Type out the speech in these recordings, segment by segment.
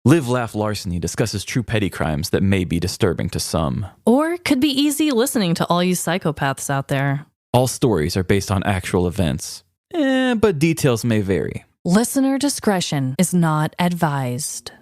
Live, Laugh, Larceny discusses true petty crimes that may be disturbing to some. Or could be easy listening to all you psychopaths out there. All stories are based on actual events, but details may vary. Listener discretion is not advised.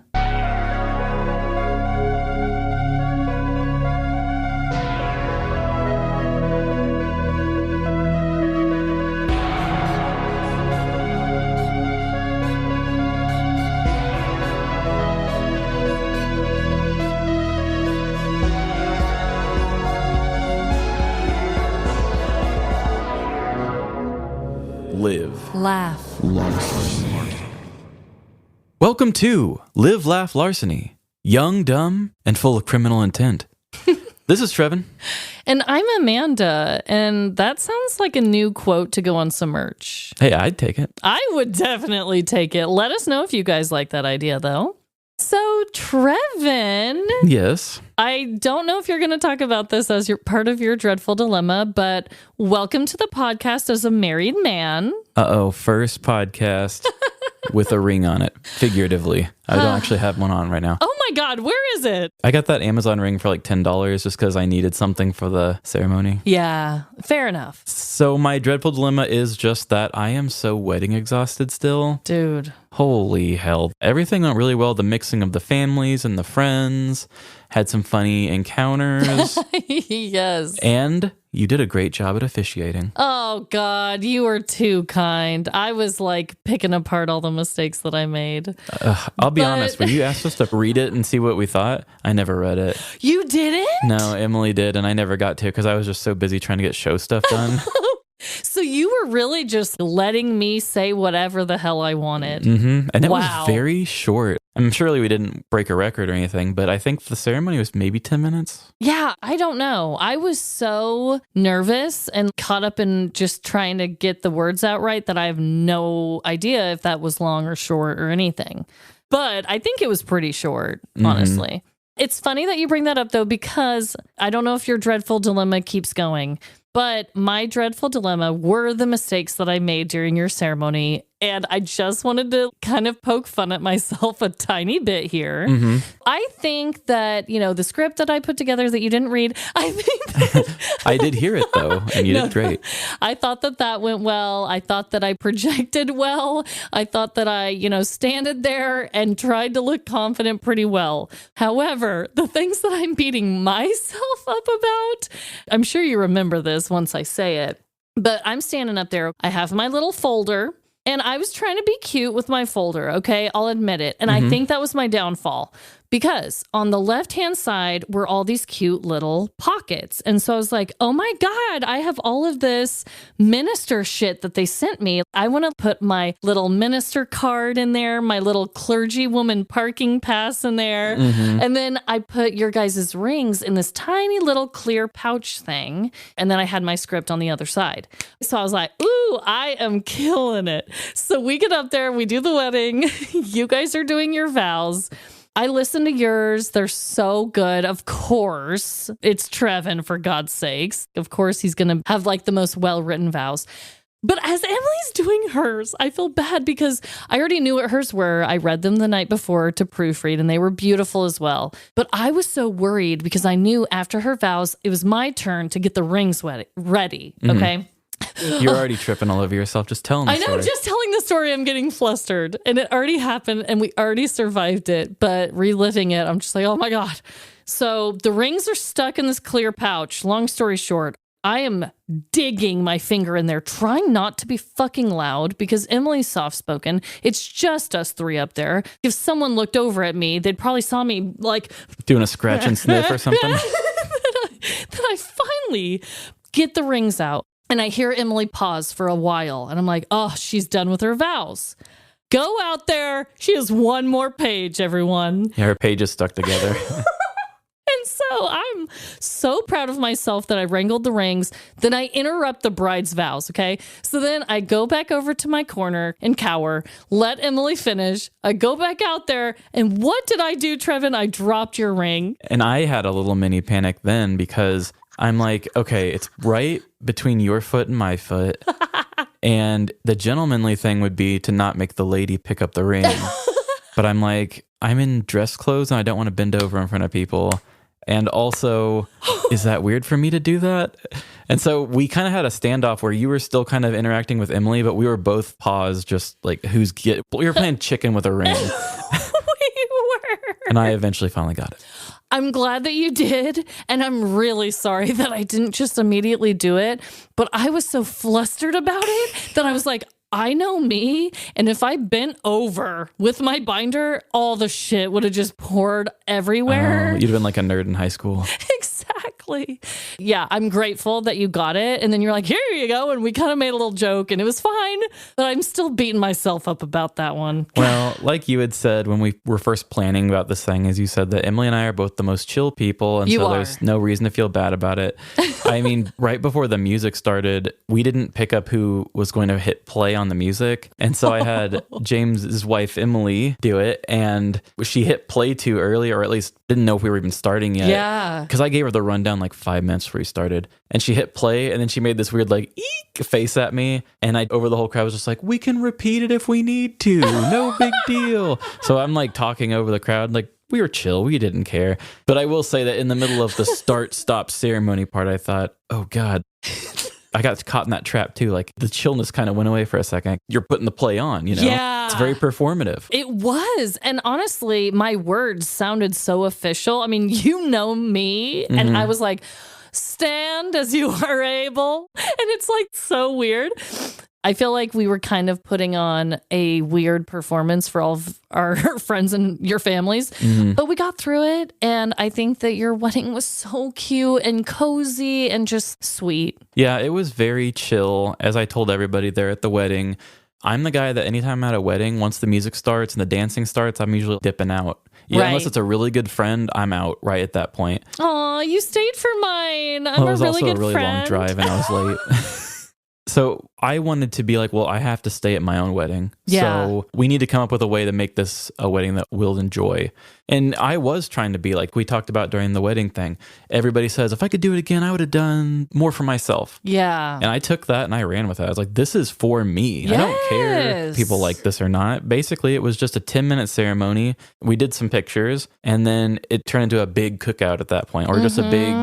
Live, Laugh, Larceny. Welcome to Live, Laugh, Larceny. Young, dumb, and full of criminal intent. This is Trevin. And I'm Amanda, and that sounds like a new quote to go on some merch. Hey, I'd take it. I would definitely take it. Let us know if you guys like that idea, though. So, Trevin. Yes. I don't know if you're going to talk about this as part of your dreadful dilemma, but welcome to the podcast as a married man. Uh-oh, first podcast with a ring on it, figuratively. I don't actually have one on right now. Oh my God, where is it? I got that Amazon ring for like $10 just because I needed something for the ceremony. Yeah, fair enough. So my dreadful dilemma is just that I am so wedding exhausted still. Dude. Holy hell. Everything went really well. The mixing of the families and the friends. Had some funny encounters. Yes. And you did a great job at officiating. Oh, God, you were too kind. I was like picking apart all the mistakes that I made. I'll be honest, when you asked us to read it and see what we thought, I never read it. You didn't? No, Emily did, and I never got to because I was just so busy trying to get show stuff done. So you were really just letting me say whatever the hell I wanted. Mm-hmm. And it Wow. was very short. I'm surely we didn't break a record or anything, but I think the ceremony was maybe 10 minutes. Yeah, I don't know. I was so nervous and caught up in just trying to get the words out right that I have no idea if that was long or short or anything. But I think it was pretty short, honestly. It's funny that you bring that up, though, because I don't know if your dreadful dilemma keeps going, but my dreadful dilemma were the mistakes that I made during your ceremony. And I just wanted to kind of poke fun at myself a tiny bit here. Mm-hmm. I think that, the script that I put together that you didn't read, I think that I did hear it, though, and you did great. I thought that went well. I thought that I projected well. I thought that I, standed there and tried to look confident pretty well. However, the things that I'm beating myself up about, I'm sure you remember this once I say it, but I'm standing up there. I have my little folder. And I was trying to be cute with my folder, okay? I'll admit it. And I think that was my downfall because on the left-hand side were all these cute little pockets. And so I was like, oh my God, I have all of this minister shit that they sent me. I want to put my little minister card in there, my little clergy woman parking pass in there. And then I put your guys' rings in this tiny little clear pouch thing. And then I had my script on the other side. So I was like, ooh, I am killing it. So we get up there, we do the wedding. You guys are doing your vows. I listen to yours. They're so good. Of course, it's Trevin, for God's sakes. Of course, he's going to have like the most well-written vows. But as Emily's doing hers, I feel bad because I already knew what hers were. I read them the night before to proofread, and they were beautiful as well. But I was so worried because I knew after her vows, it was my turn to get the rings ready. Okay. You're already tripping all over yourself just telling the I know, story. just telling the story, I'm getting flustered. And it already happened, and we already survived it. But reliving it, I'm just like, oh my God. So the rings are stuck in this clear pouch. Long story short, I am digging my finger in there, trying not to be fucking loud because Emily's soft-spoken. It's just us three up there. If someone looked over at me, they'd probably saw me like... doing a scratch and sniff or something. Then I finally get the rings out. And I hear Emily pause for a while. And I'm like, oh, she's done with her vows. Go out there. She has one more page, everyone. Yeah, her page is stuck together. And so I'm so proud of myself that I wrangled the rings. Then I interrupt the bride's vows, okay? So then I go back over to my corner and cower, let Emily finish. I go back out there. And what did I do, Trevin? I dropped your ring. And I had a little mini panic then because I'm like, okay, it's right between your foot and my foot. And the gentlemanly thing would be to not make the lady pick up the ring. But I'm like, I'm in dress clothes and I don't want to bend over in front of people. And also, is that weird for me to do that? And so we kind of had a standoff where you were still kind of interacting with Emily, but we were both paused, just like we were playing chicken with a ring. We were. And I eventually finally got it. I'm glad that you did, and I'm really sorry that I didn't just immediately do it, but I was so flustered about it that I was like, I know me, and if I bent over with my binder, all the shit would have just poured everywhere. You'd have been like a nerd in high school. Exactly. Yeah, I'm grateful that you got it. And then you're like, here you go. And we kind of made a little joke and it was fine. But I'm still beating myself up about that one. Well, like you had said when we were first planning about this thing, as you said that Emily and I are both the most chill people. And there's no reason to feel bad about it. I mean, right before the music started, we didn't pick up who was going to hit play on the music. And so I had James's wife, Emily, do it. And she hit play too early, or at least didn't know if we were even starting yet. Yeah. Because I gave her the rundown like 5 minutes before we started. And she hit play and then she made this weird like eek face at me. And I over the whole crowd was just like, we can repeat it if we need to. No big deal. So I'm like talking over the crowd like, we were chill. We didn't care. But I will say that in the middle of the start-stop ceremony part, I thought, oh God, I got caught in that trap too. Like the chillness kind of went away for a second. You're putting the play on, you know? Yeah. It's very performative. It was. And honestly, my words sounded so official. I mean, you know me. And I was like, stand as you are able. And it's like so weird. I feel like we were kind of putting on a weird performance for all of our friends and your families, but we got through it. And I think that your wedding was so cute and cozy and just sweet. Yeah, it was very chill. As I told everybody there at the wedding, I'm the guy that anytime I'm at a wedding, once the music starts and the dancing starts, I'm usually dipping out. Yeah, right. Unless it's a really good friend, I'm out right at that point. Aw, you stayed for mine. It was also a really long drive and I was late. So I wanted to be like, well, I have to stay at my own wedding. Yeah. So we need to come up with a way to make this a wedding that we'll enjoy. And I was trying to be like we talked about during the wedding thing. Everybody says, if I could do it again, I would have done more for myself. Yeah. And I took that and I ran with it. I was like, this is for me. Yes. I don't care if people like this or not. Basically, it was just a 10-minute ceremony. We did some pictures and then it turned into a big cookout at that point, or just a big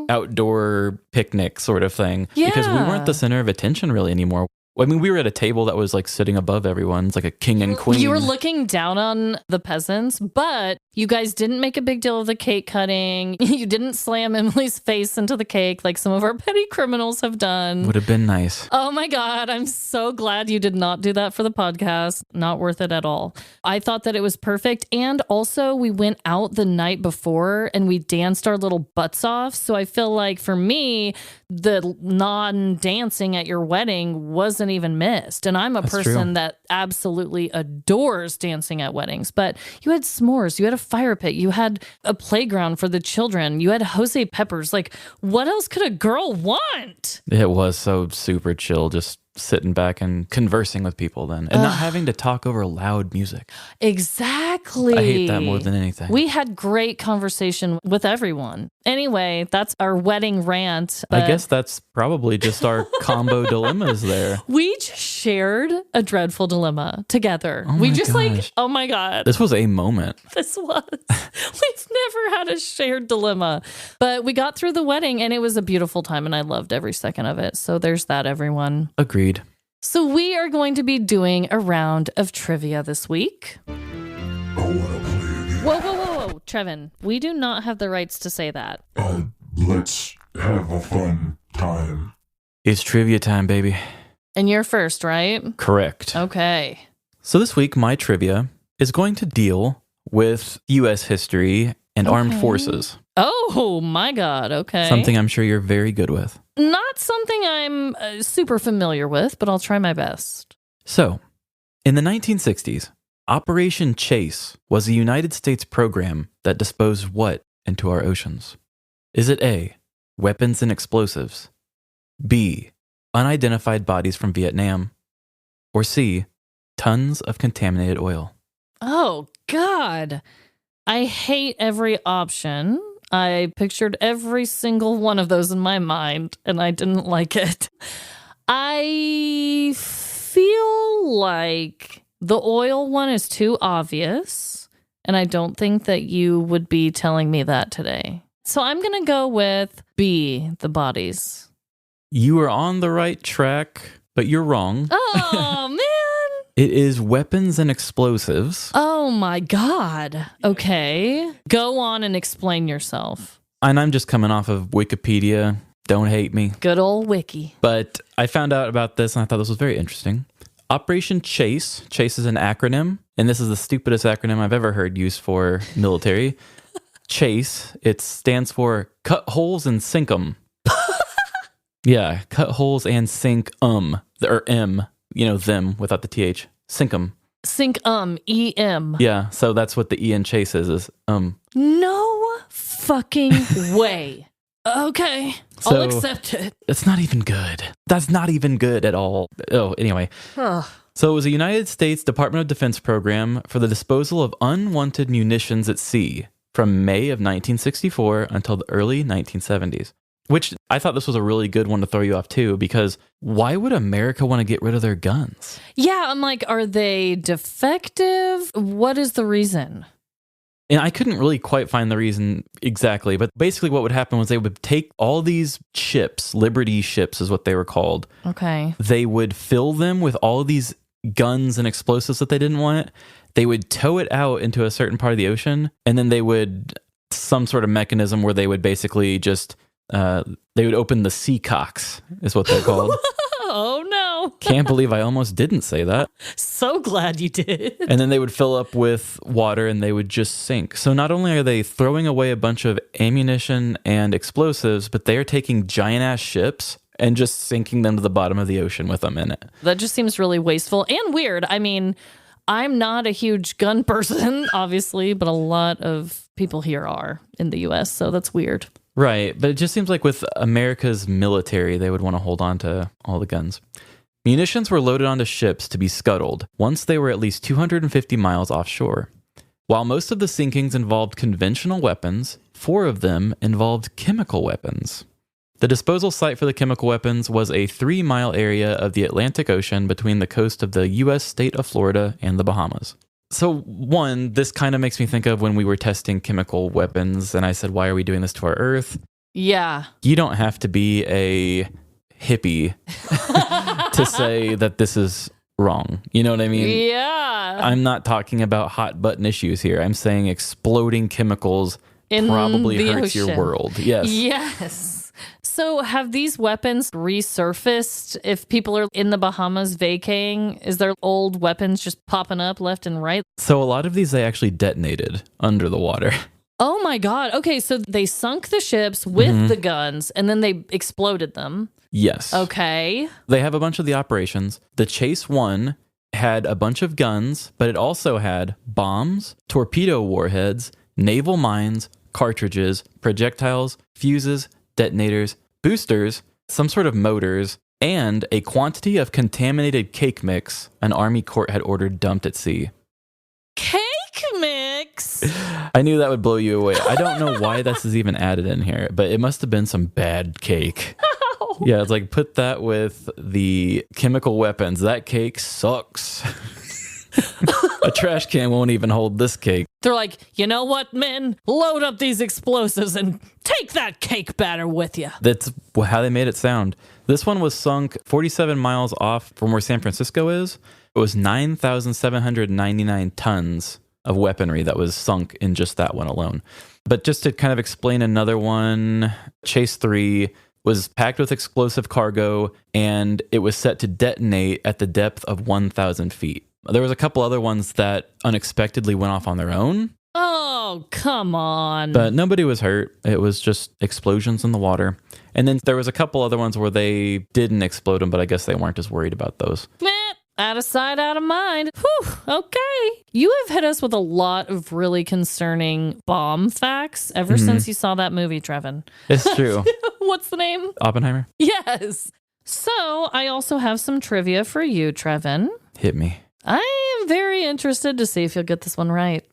outdoor picnic sort of thing. Yeah. Because we weren't the center of attention really anymore. I mean, we were at a table that was like sitting above everyone. It's like a king and queen. You were looking down on the peasants, but you guys didn't make a big deal of the cake cutting. You didn't slam Emily's face into the cake like some of our petty criminals have done. Would have been nice. Oh my God. I'm so glad you did not do that for the podcast. Not worth it at all. I thought that it was perfect. And also we went out the night before and we danced our little butts off. So I feel like for me, the non-dancing at your wedding wasn't even missed. And I'm a person that absolutely adores dancing at weddings. But you had s'mores, you had a fire pit, you had a playground for the children, you had Jose Peppers. Like, what else could a girl want? It was so super chill, just sitting back and conversing with people then and not having to talk over loud music. Exactly. I hate that more than anything. We had great conversation with everyone. Anyway, that's our wedding rant. I guess that's probably just our combo dilemmas there. We just shared a dreadful dilemma together. Oh we just gosh. like, oh my God. This was a moment. This was. We've never had a shared dilemma. But we got through the wedding and it was a beautiful time and I loved every second of it. So there's that, everyone. Agreed. So we are going to be doing a round of trivia this week. Whoa, Trevin. We do not have the rights to say that. Let's have a fun time. It's trivia time, baby. And you're first, right? Correct. Okay. So this week, my trivia is going to deal with U.S. history and armed forces. Oh, my God. Okay. Something I'm sure you're very good with. Not something I'm super familiar with, but I'll try my best. So, in the 1960s, Operation Chase was a United States program that disposed what into our oceans? Is it A, weapons and explosives, B, unidentified bodies from Vietnam, or C, tons of contaminated oil? Oh, God. I hate every option. I pictured every single one of those in my mind, and I didn't like it. I feel like the oil one is too obvious. And I don't think that you would be telling me that today. So I'm going to go with B, the bodies. You are on the right track, but you're wrong. Oh, man. It is weapons and explosives. Oh, my God. Okay. Go on and explain yourself. And I'm just coming off of Wikipedia. Don't hate me. Good old Wiki. But I found out about this and I thought this was very interesting. Operation Chase. Chase is an acronym, and this is the stupidest acronym I've ever heard used for military. Chase, it stands for cut holes and sink 'em. Yeah, cut holes and sink or M, them without the TH. Sink 'em. Sink E-M. Yeah, so that's what the E in Chase is No fucking way. Okay, I'll So- accept it. It's not even good. That's not even good at all. Oh, anyway. Ugh. So it was a United States Department of Defense program for the disposal of unwanted munitions at sea from May of 1964 until the early 1970s. Which I thought this was a really good one to throw you off too, because why would America want to get rid of their guns? Yeah, I'm like, are they defective? What is the reason? And I couldn't really quite find the reason exactly, but basically what would happen was they would take all these ships, Liberty ships is what they were called. Okay. They would fill them with all these guns and explosives that they didn't want. They would tow it out into a certain part of the ocean, and then they would, some sort of mechanism where they would basically just, they would open the sea cocks, is what they're called. Oh, no. Can't believe I almost didn't say that. So glad you did. And then they would fill up with water and they would just sink. So not only are they throwing away a bunch of ammunition and explosives, but they are taking giant ass ships and just sinking them to the bottom of the ocean with them in it. That just seems really wasteful and weird. I mean, I'm not a huge gun person, obviously, but a lot of people here are in the US, so that's weird. Right, but it just seems like with America's military, they would want to hold on to all the guns. Munitions were loaded onto ships to be scuttled once they were at least 250 miles offshore. While most of the sinkings involved conventional weapons, 4 of them involved chemical weapons. The disposal site for the chemical weapons was a 3-mile area of the Atlantic Ocean between the coast of the U.S. state of Florida and the Bahamas. So, one, this kind of makes me think of when we were testing chemical weapons, and I said, why are we doing this to our Earth? Yeah. You don't have to be a hippie to say that this is wrong. You know what I mean? Yeah. I'm not talking about hot button issues here. I'm saying exploding chemicals In probably the hurts your ocean. world. Yes. Yes. So have these weapons resurfaced if people are in the Bahamas vacating? Is there old weapons just popping up left and right? So a lot of these they actually detonated under the water. Oh my God. Okay, so they sunk the ships with the guns and then they exploded them. Yes. Okay. They have a bunch of the operations. The Chase 1 had a bunch of guns, but it also had bombs, torpedo warheads, naval mines, cartridges, projectiles, fuses, detonators, boosters, some sort of motors, and a quantity of contaminated cake mix an Army court had ordered dumped at sea. Cake mix. I knew that would blow you away. I don't know why this is even added in here, but it must have been some bad cake. Yeah, it's like put that with the chemical weapons. That cake sucks. A trash can won't even hold this cake. They're like, you know what, men? Load up these explosives and take that cake batter with you. That's how they made it sound. This one was sunk 47 miles off from where San Francisco is. It was 9,799 tons of weaponry that was sunk in just that one alone. But just to kind of explain another one, Chase 3 was packed with explosive cargo, and it was set to detonate at the depth of 1,000 feet. There was a couple other ones that unexpectedly went off on their own. Oh, come on. But nobody was hurt. It was just explosions in the water. And then there was a couple other ones where they didn't explode them, but I guess they weren't as worried about those. Meh, out of sight, out of mind. Whew, okay. You have hit us with a lot of really concerning bomb facts ever since you saw that movie, Trevin. It's true. What's the name? Oppenheimer? Yes. So I also have some trivia for you, Trevin. Hit me. I am very interested to see if you'll get this one right.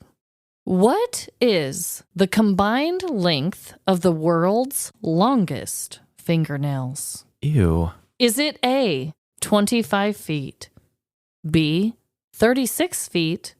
What is the combined length of the world's longest fingernails? Ew. Is it A, 25 feet, B, 36 feet,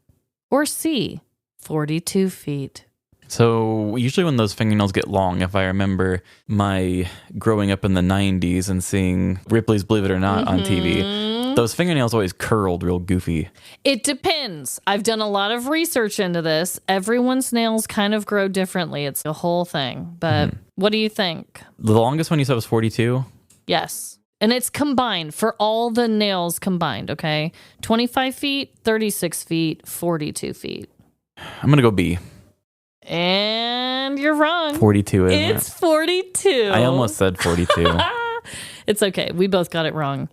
or C, 42 feet. So usually when those fingernails get long, if I remember my growing up in the 90s and seeing Ripley's Believe It or Not on TV, those fingernails always curled real goofy. It depends. I've done a lot of research into this. Everyone's nails kind of grow differently. It's a whole thing. But what do you think? The longest one you said was 42? Yes. And it's combined for all the nails combined, okay? 25 feet, 36 feet, 42 feet. I'm going to go B. And you're wrong. 42, isn't It's 42. I almost said 42. It's okay. We both got it wrong.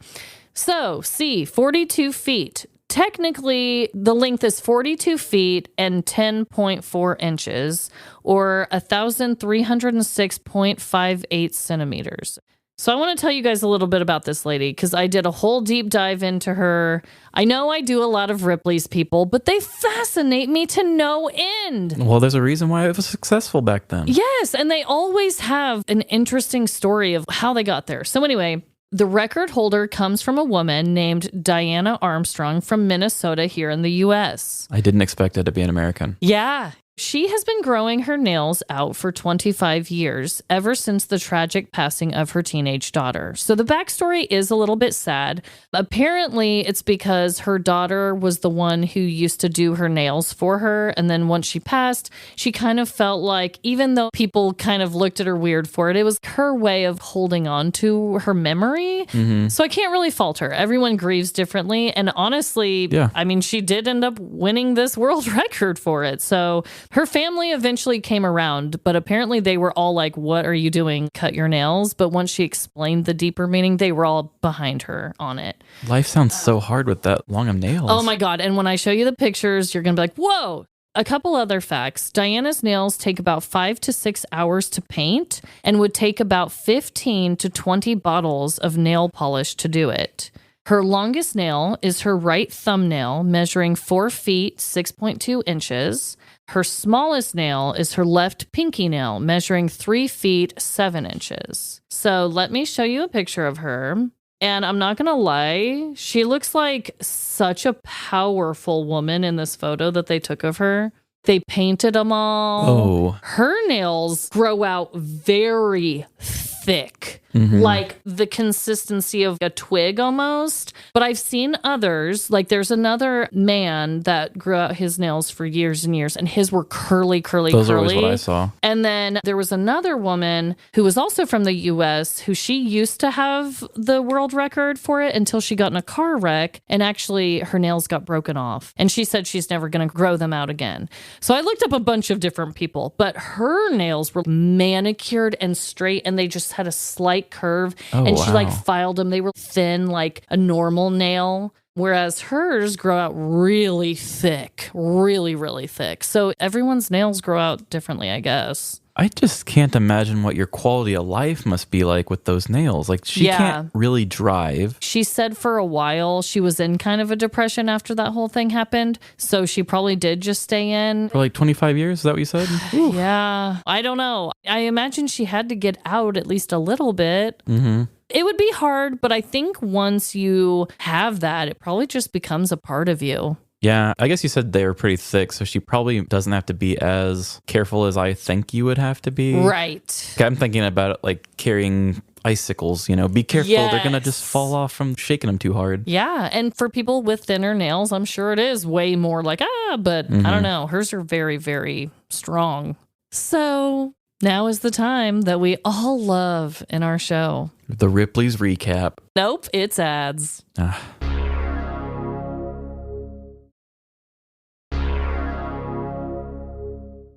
So, C, 42 feet. Technically, the length is 42 feet and 10.4 inches, or 1,306.58 centimeters. So I want to tell you guys a little bit about this lady because I did a whole deep dive into her. I know I do a lot of Ripley's people, but they fascinate me to no end. Well, there's a reason why it was successful back then. Yes, and they always have an interesting story of how they got there. So anyway, the record holder comes from a woman named Diana Armstrong from Minnesota here in the U.S. I didn't expect it to be an American. Yeah. She has been growing her nails out for 25 years, ever since the tragic passing of her teenage daughter. So the backstory is a little bit sad. Apparently, it's because her daughter was the one who used to do her nails for her. And then once she passed, she kind of felt like, even though people kind of looked at her weird for it, it was her way of holding on to her memory. So I can't really fault her. Everyone grieves differently. And honestly, I mean, she did end up winning this world record for it. So her family eventually came around, but apparently they were all like, what are you doing? Cut your nails. But once she explained the deeper meaning, they were all behind her on it. Life sounds so hard with that long of nails. Oh my God. And when I show you the pictures, you're going to be like, whoa. A couple other facts. Diana's nails take about 5 to 6 hours to paint and would take about 15 to 20 bottles of nail polish to do it. Her longest nail is her right thumbnail, measuring 4 feet, 6.2 inches. Her smallest nail is her left pinky nail, measuring 3 feet, 7 inches. So let me show you a picture of her. And I'm not going to lie, she looks like such a powerful woman in this photo that they took of her. They painted them all. Oh. Her nails grow out very thick, like the consistency of a twig almost. But I've seen others, like there's another man that grew out his nails for years and years, and his were curly. Those are always what I saw. And then there was another woman who was also from the U.S. who she used to have the world record for it until she got in a car wreck, and actually her nails got broken off. And she said she's never going to grow them out again. So I looked up a bunch of different people, but her nails were manicured and straight, and they just had a slight curve. And she like filed them. They were thin like a normal nail, whereas hers grow out really thick, really thick. So everyone's nails grow out differently, I guess. I just can't imagine what your quality of life must be like with those nails. Like, she can't really drive. She said for a while she was in kind of a depression after that whole thing happened. So she probably did just stay in. For like 25 years? Is that what you said? Yeah. I don't know. I imagine she had to get out at least a little bit. It would be hard, but I think once you have that, it probably just becomes a part of you. Yeah, I guess you said they were pretty thick, so she probably doesn't have to be as careful as I think you would have to be. Right. I'm thinking about it like carrying icicles, you know, be careful. Yes. They're going to just fall off from shaking them too hard. Yeah, and for people with thinner nails, I'm sure it is way more like, but I don't know. Hers are very, very strong. So now is the time that we all love in our show. The Ripley's recap. Nope, it's ads.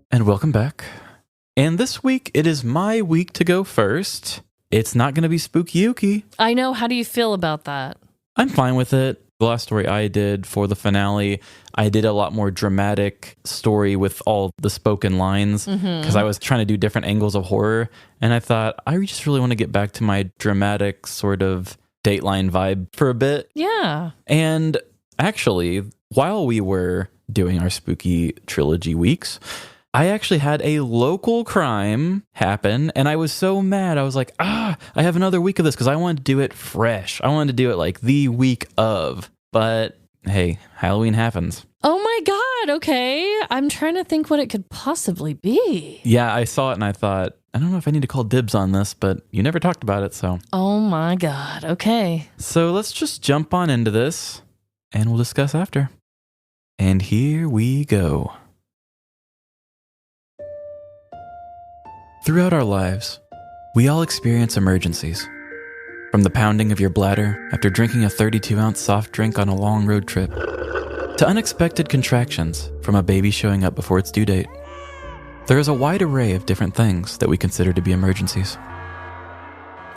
And welcome back. And this week, it is my week to go first. It's not going to be Spooky Yuki. I know. How do you feel about that? I'm fine with it. The last story I did for the finale, I did a lot more dramatic story with all the spoken lines because I was trying to do different angles of horror. And I thought, I just really want to get back to my dramatic sort of Dateline vibe for a bit. Yeah. And actually, while we were doing our spooky trilogy weeks, I actually had a local crime happen, and I was so mad. I was like, I have another week of this because I wanted to do it fresh. I wanted to do it like the week of. But hey, Halloween happens. Oh my God, okay. I'm trying to think what it could possibly be. Yeah, I saw it and I thought, I don't know if I need to call dibs on this, but you never talked about it, so. Oh my God, okay. So let's just jump on into this and we'll discuss after. And here we go. Throughout our lives, we all experience emergencies. From the pounding of your bladder after drinking a 32-ounce soft drink on a long road trip, to unexpected contractions from a baby showing up before its due date. There is a wide array of different things that we consider to be emergencies.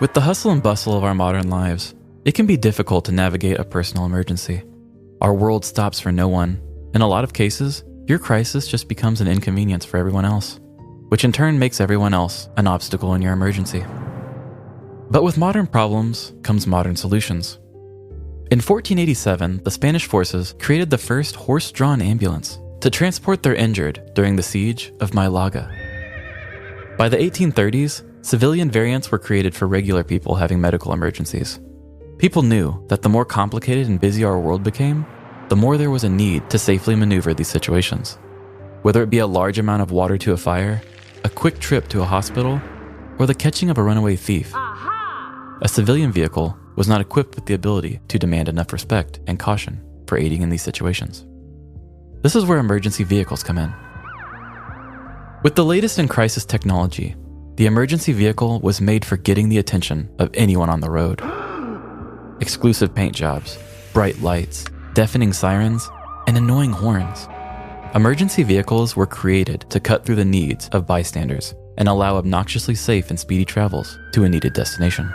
With the hustle and bustle of our modern lives, it can be difficult to navigate a personal emergency. Our world stops for no one. In a lot of cases, your crisis just becomes an inconvenience for everyone else, which in turn makes everyone else an obstacle in your emergency. But with modern problems comes modern solutions. In 1487, the Spanish forces created the first horse-drawn ambulance to transport their injured during the siege of Malaga. By the 1830s, civilian variants were created for regular people having medical emergencies. People knew that the more complicated and busy our world became, the more there was a need to safely maneuver these situations. Whether it be a large amount of water to a fire, a quick trip to a hospital, or the catching of a runaway thief. A civilian vehicle was not equipped with the ability to demand enough respect and caution for aiding in these situations. This is where emergency vehicles come in. With the latest in crisis technology, the emergency vehicle was made for getting the attention of anyone on the road. Exclusive paint jobs, bright lights, deafening sirens, and annoying horns. Emergency vehicles were created to cut through the needs of bystanders and allow obnoxiously safe and speedy travels to a needed destination.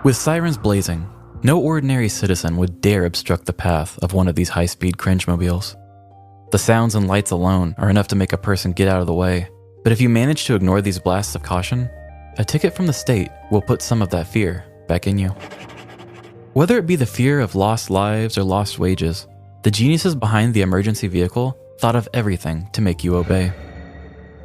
With sirens blazing, no ordinary citizen would dare obstruct the path of one of these high-speed cringe-mobiles. The sounds and lights alone are enough to make a person get out of the way, but if you manage to ignore these blasts of caution, a ticket from the state will put some of that fear back in you. Whether it be the fear of lost lives or lost wages, the geniuses behind the emergency vehicle thought of everything to make you obey.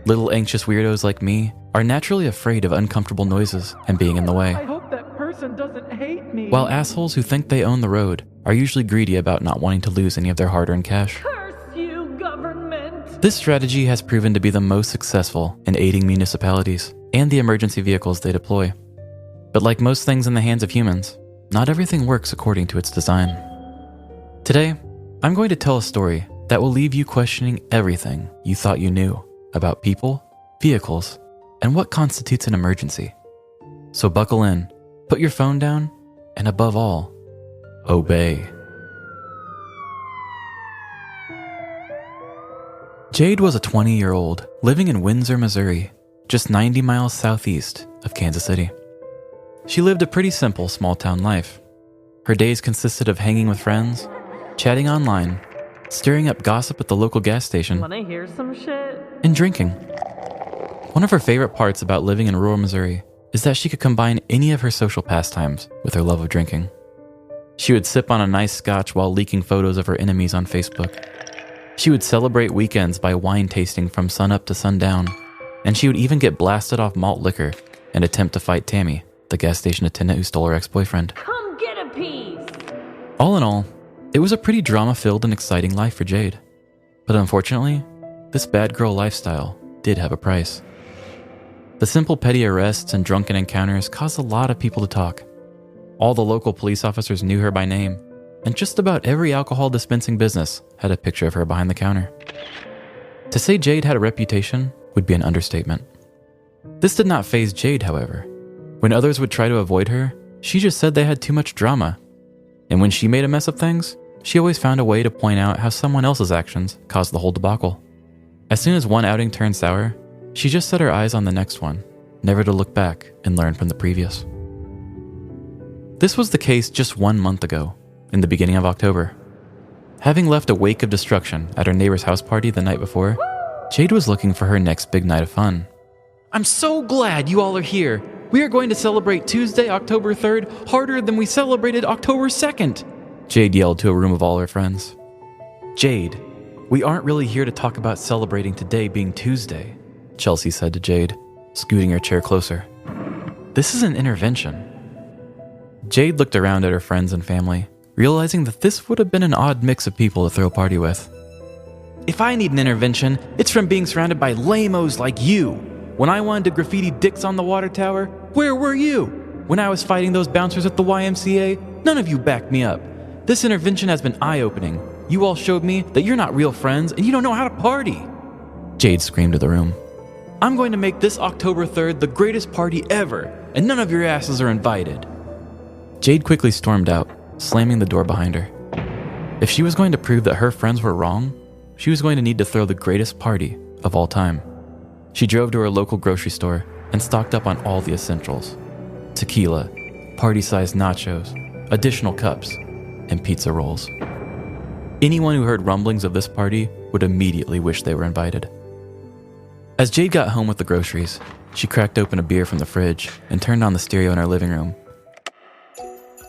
Little anxious weirdos like me are naturally afraid of uncomfortable noises and being in the way. I hope that person doesn't hate me. While assholes who think they own the road are usually greedy about not wanting to lose any of their hard-earned cash. Curse you, government! This strategy has proven to be the most successful in aiding municipalities and the emergency vehicles they deploy. But like most things in the hands of humans, not everything works according to its design. Today, I'm going to tell a story that will leave you questioning everything you thought you knew about people, vehicles, and what constitutes an emergency. So buckle in, put your phone down, and above all, obey. Jade was a 20-year-old living in Windsor, Missouri, just 90 miles southeast of Kansas City. She lived a pretty simple small-town life. Her days consisted of hanging with friends, chatting online, stirring up gossip at the local gas station, Wanna hear some shit? and drinking. One of her favorite parts about living in rural Missouri is that she could combine any of her social pastimes with her love of drinking. She would sip on a nice scotch while leaking photos of her enemies on Facebook. She would celebrate weekends by wine tasting from sunup to sundown, and she would even get blasted off malt liquor and attempt to fight Tammy, the gas station attendant who stole her ex-boyfriend. Come get a piece! All in all, it was a pretty drama-filled and exciting life for Jade. But unfortunately, this bad girl lifestyle did have a price. The simple petty arrests and drunken encounters caused a lot of people to talk. All the local police officers knew her by name, and just about every alcohol dispensing business had a picture of her behind the counter. To say Jade had a reputation would be an understatement. This did not faze Jade, however. When others would try to avoid her, she just said they had too much drama. And when she made a mess of things, she always found a way to point out how someone else's actions caused the whole debacle. As soon as one outing turned sour, she just set her eyes on the next one, never to look back and learn from the previous. This was the case just 1 month ago, in the beginning of October. Having left a wake of destruction at her neighbor's house party the night before, Jade was looking for her next big night of fun. "I'm so glad you all are here. We are going to celebrate Tuesday, October 3rd, harder than we celebrated October 2nd, Jade yelled to a room of all her friends. "Jade, we aren't really here to talk about celebrating today being Tuesday," Chelsea said to Jade, scooting her chair closer. "This is an intervention." Jade looked around at her friends and family, realizing that this would have been an odd mix of people to throw a party with. If I need an intervention, it's from being surrounded by lame-os like you. When I wanted to graffiti dicks on the water tower, where were you? When I was fighting those bouncers at the YMCA, none of you backed me up. This intervention has been eye-opening. You all showed me that you're not real friends and you don't know how to party. Jade screamed to the room. I'm going to make this October 3rd the greatest party ever, and none of your asses are invited. Jade quickly stormed out, slamming the door behind her. If she was going to prove that her friends were wrong, she was going to need to throw the greatest party of all time. She drove to her local grocery store and stocked up on all the essentials. Tequila, party-sized nachos, additional cups, and pizza rolls. Anyone who heard rumblings of this party would immediately wish they were invited. As Jade got home with the groceries, she cracked open a beer from the fridge and turned on the stereo in her living room.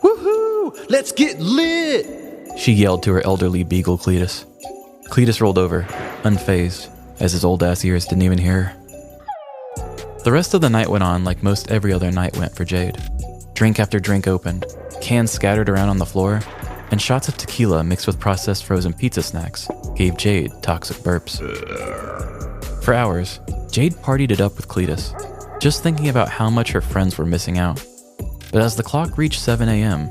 Woohoo! Let's get lit! She yelled to her elderly beagle Cletus. Cletus rolled over, unfazed, as his old-ass ears didn't even hear her. The rest of the night went on like most every other night went for Jade. Drink after drink opened, cans scattered around on the floor, and shots of tequila mixed with processed frozen pizza snacks gave Jade toxic burps. For hours, Jade partied it up with Cletus, just thinking about how much her friends were missing out. But as the clock reached 7 a.m.,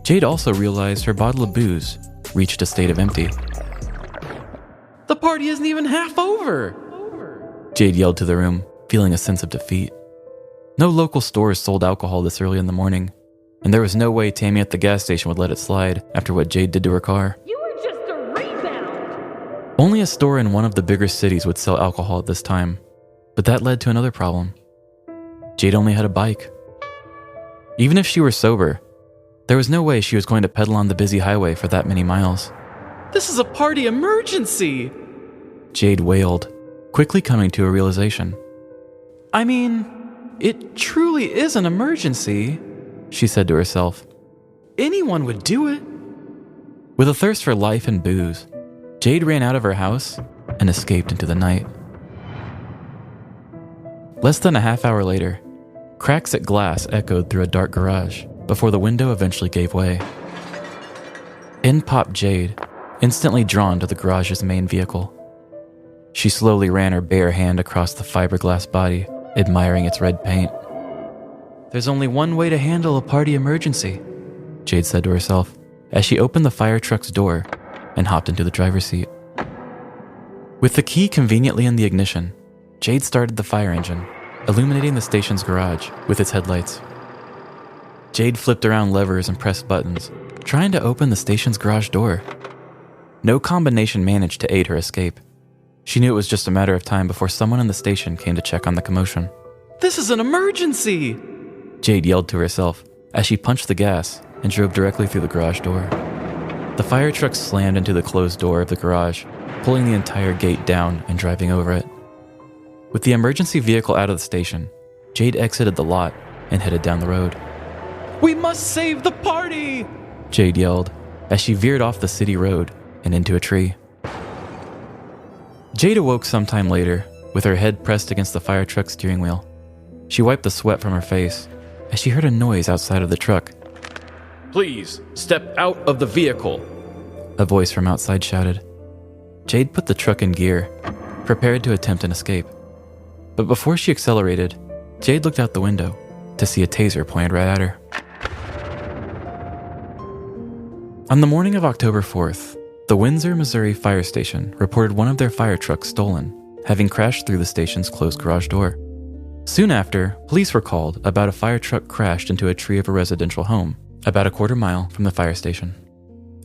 Jade also realized her bottle of booze reached a state of empty. The party isn't even half over! Jade yelled to the room, feeling a sense of defeat. No local stores sold alcohol this early in the morning, and there was no way Tammy at the gas station would let it slide after what Jade did to her car. You were just a rebound. Only a store in one of the bigger cities would sell alcohol at this time, but that led to another problem. Jade only had a bike. Even if she were sober, there was no way she was going to pedal on the busy highway for that many miles. This is a party emergency! Jade wailed, quickly coming to a realization. I mean, it truly is an emergency, she said to herself. Anyone would do it. With a thirst for life and booze, Jade ran out of her house and escaped into the night. Less than a half hour later, cracks at glass echoed through a dark garage before the window eventually gave way. In popped Jade, instantly drawn to the garage's main vehicle. She slowly ran her bare hand across the fiberglass body, admiring its red paint. There's only one way to handle a party emergency, Jade said to herself as she opened the fire truck's door and hopped into the driver's seat. With the key conveniently in the ignition, Jade started the fire engine, illuminating the station's garage with its headlights. Jade flipped around levers and pressed buttons, trying to open the station's garage door. No combination managed to aid her escape. She knew it was just a matter of time before someone in the station came to check on the commotion. This is an emergency! Jade yelled to herself as she punched the gas and drove directly through the garage door. The fire truck slammed into the closed door of the garage, pulling the entire gate down and driving over it. With the emergency vehicle out of the station, Jade exited the lot and headed down the road. We must save the party! Jade yelled as she veered off the city road and into a tree. Jade awoke sometime later with her head pressed against the fire truck's steering wheel. She wiped the sweat from her face as she heard a noise outside of the truck. Please, step out of the vehicle, a voice from outside shouted. Jade put the truck in gear, prepared to attempt an escape. But before she accelerated, Jade looked out the window to see a taser pointed right at her. On the morning of October 4th, the Windsor, Missouri fire station reported one of their fire trucks stolen, having crashed through the station's closed garage door. Soon after, police were called about a fire truck crashed into a tree of a residential home, about a quarter mile from the fire station.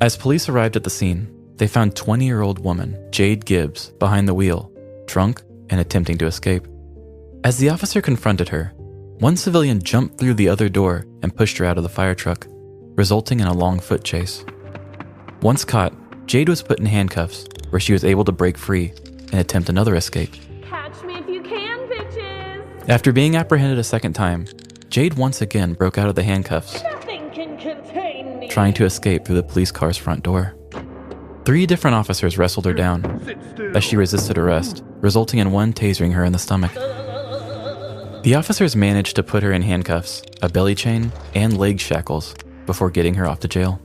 As police arrived at the scene, they found 20-year-old woman Jade Gibbs behind the wheel, drunk and attempting to escape. As the officer confronted her, one civilian jumped through the other door and pushed her out of the fire truck, resulting in a long foot chase. Once caught, Jade was put in handcuffs, where she was able to break free and attempt another escape. Catch me if you can, bitches! After being apprehended a second time, Jade once again broke out of the handcuffs, Nothing can contain me! trying to escape through the police car's front door. 3 different officers wrestled her down as she resisted arrest, resulting in one tasering her in the stomach. The officers managed to put her in handcuffs, a belly chain, and leg shackles before getting her off to jail.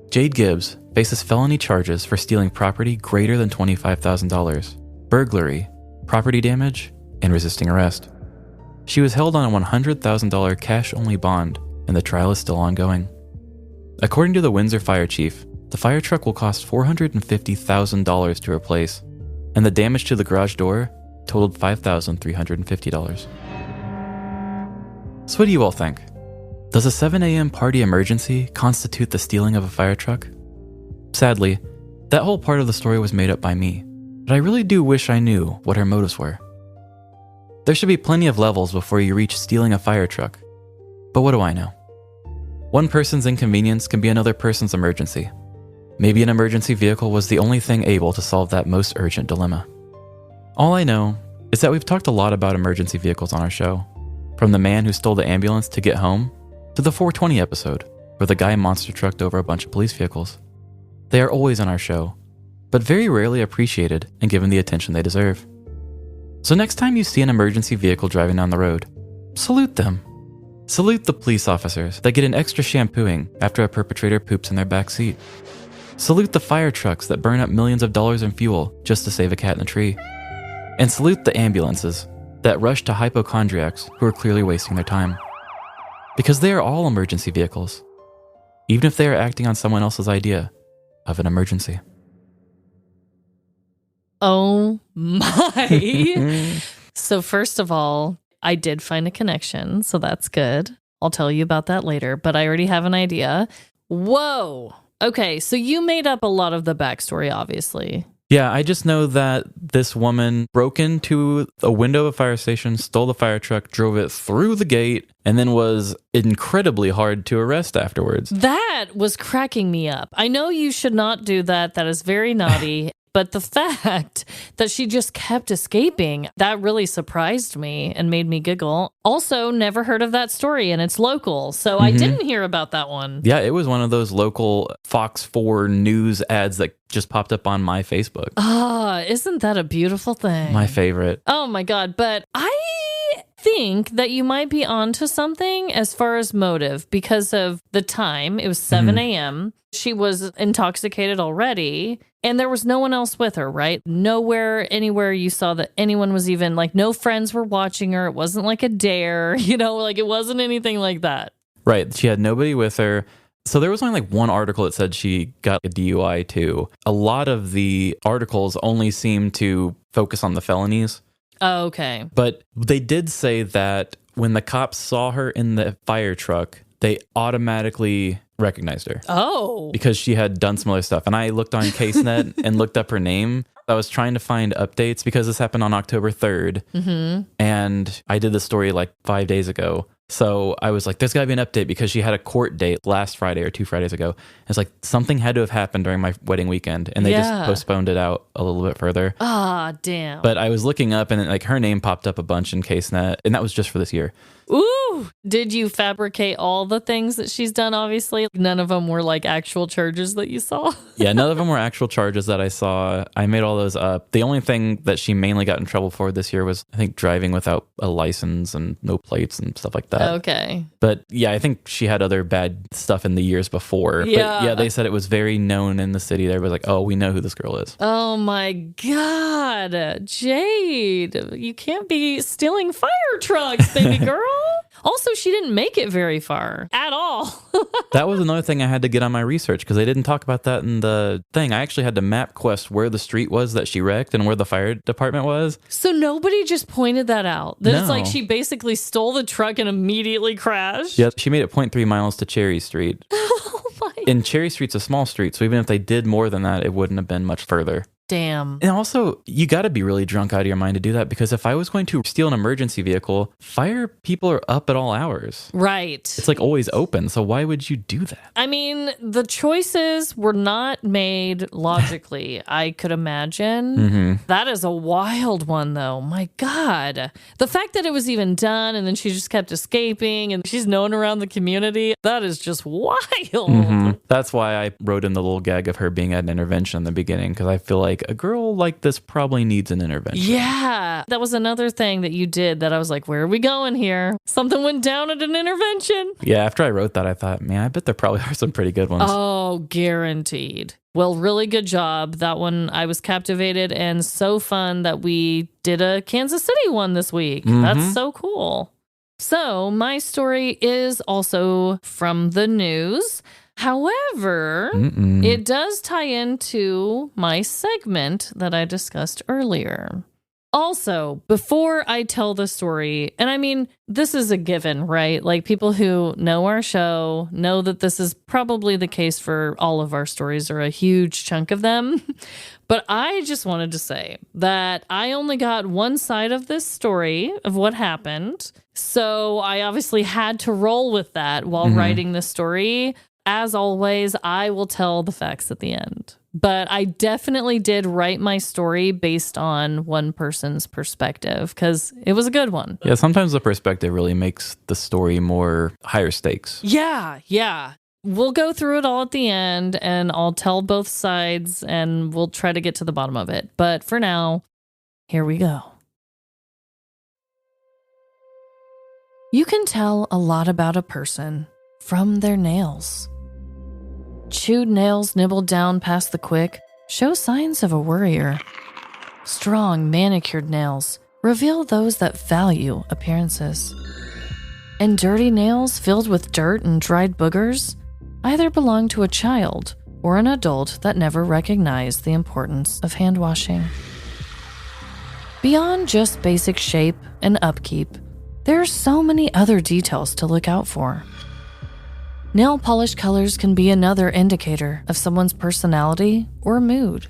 Jade Gibbs faces felony charges for stealing property greater than $25,000, burglary, property damage, and resisting arrest. She was held on a $100,000 cash-only bond, and the trial is still ongoing. According to the Windsor fire chief, the fire truck will cost $450,000 to replace, and the damage to the garage door totaled $5,350. So what do you all think? Does a 7 a.m. party emergency constitute the stealing of a fire truck? Sadly, that whole part of the story was made up by me, but I really do wish I knew what her motives were. There should be plenty of levels before you reach stealing a fire truck, but what do I know? One person's inconvenience can be another person's emergency. Maybe an emergency vehicle was the only thing able to solve that most urgent dilemma. All I know is that we've talked a lot about emergency vehicles on our show, from the man who stole the ambulance to get home, to the 420 episode, where the guy monster trucked over a bunch of police vehicles. They are always on our show, but very rarely appreciated and given the attention they deserve. So next time you see an emergency vehicle driving down the road, salute them. Salute the police officers that get an extra shampooing after a perpetrator poops in their back seat. Salute the fire trucks that burn up millions of dollars in fuel just to save a cat in a tree. And salute the ambulances that rush to hypochondriacs who are clearly wasting their time. Because they are all emergency vehicles, even if they are acting on someone else's idea of an emergency. Oh my. So first of all, I did find a connection, so that's good. I'll tell you about that later, but I already have an idea. Whoa. Okay, so you made up a lot of the backstory, obviously. Yeah, I just know that this woman broke into a window of a fire station, stole the fire truck, drove it through the gate, and then was incredibly hard to arrest afterwards. That was cracking me up. I know you should not do that. That is very naughty. But the fact that she just kept escaping, that really surprised me and made me giggle. Also, never heard of that story, and it's local, so I didn't hear about that one. Yeah, it was one of those local Fox 4 news ads that just popped up on my Facebook. Ah, isn't that a beautiful thing? My favorite. Oh my God, but I think that you might be onto something as far as motive because of the time. It was 7 a.m. She was intoxicated already, and there was no one else with her, right? Nowhere, anywhere you saw that anyone was even, like, no friends were watching her. It wasn't like a dare, like it wasn't anything like that. Right. She had nobody with her. So there was only like one article that said she got a DUI too. A lot of the articles only seemed to focus on the felonies. Oh, okay. But they did say that when the cops saw her in the fire truck, they automatically recognized her. Oh. Because she had done some other stuff. And I looked on CaseNet and looked up her name. I was trying to find updates because this happened on October 3rd. And I did the story like 5 days ago. So I was like, there's got to be an update because she had a court date last Friday or 2 Fridays ago. It's like something had to have happened during my wedding weekend, and they just postponed it out a little bit further. Ah, damn. But I was looking up, and like her name popped up a bunch in CaseNet, and that was just for this year. Ooh, did you fabricate all the things that she's done? Obviously, none of them were like actual charges that you saw. Yeah, none of them were actual charges that I saw. I made all those up. The only thing that she mainly got in trouble for this year was, I think, driving without a license and no plates and stuff like that. Okay. But yeah, I think she had other bad stuff in the years before. Yeah. But yeah, they said it was very known in the city. They were like, oh, we know who this girl is. Oh my God. Jade, you can't be stealing fire trucks, baby girl. Also, she didn't make it very far at all. That was another thing I had to get on my research because they didn't talk about that in the thing. I actually had to map quest where the street was that she wrecked and where the fire department was. So nobody just pointed that out? That It's No. like she basically stole the truck and immediately crashed? Yeah, she made it 0.3 miles to Cherry Street. Oh my. And Cherry Street's a small street, so even if they did more than that, it wouldn't have been much further. Damn. And also, you got to be really drunk out of your mind to do that, because if I was going to steal an emergency vehicle, fire people are up at all hours. Right. It's like always open, so why would you do that? I mean, the choices were not made logically, I could imagine. That is a wild one, though. My God. The fact that it was even done and then she just kept escaping and she's known around the community, that is just wild. That's why I wrote in the little gag of her being at an intervention in the beginning, because I feel like a girl like this probably needs an intervention. Yeah. That was another thing that you did that I was like, where are we going here? Something went down at an intervention. Yeah, after I wrote that, I thought, man, I bet there probably are some pretty good ones. Oh, guaranteed. Well, really good job. That one, I was captivated and so fun that we did a Kansas City one this week. That's so cool. So my story is also from the news. However, it does tie into my segment that I discussed earlier. Also, before I tell the story, and I mean, this is a given, right? Like, people who know our show know that this is probably the case for all of our stories, or a huge chunk of them. But I just wanted to say that I only got one side of this story of what happened. So I obviously had to roll with that while writing this story. As always, I will tell the facts at the end. But I definitely did write my story based on one person's perspective because it was a good one. Yeah, sometimes the perspective really makes the story more higher stakes. Yeah. We'll go through it all at the end and I'll tell both sides and we'll try to get to the bottom of it. But for now, here we go. You can tell a lot about a person from their nails. Chewed nails nibbled down past the quick show signs of a worrier. Strong, manicured nails reveal those that value appearances. And dirty nails filled with dirt and dried boogers either belong to a child or an adult that never recognized the importance of hand washing. Beyond just basic shape and upkeep, there are so many other details to look out for. Nail polish colors can be another indicator of someone's personality or mood.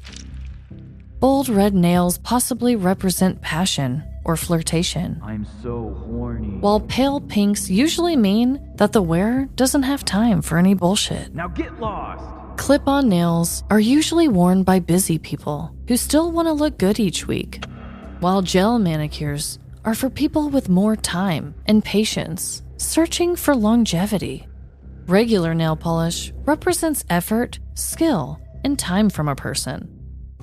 Bold red nails possibly represent passion or flirtation. I'm so horny. While pale pinks usually mean that the wearer doesn't have time for any bullshit. Now get lost. Clip-on nails are usually worn by busy people who still want to look good each week, while gel manicures are for people with more time and patience, searching for longevity. Regular nail polish represents effort, skill, and time from a person.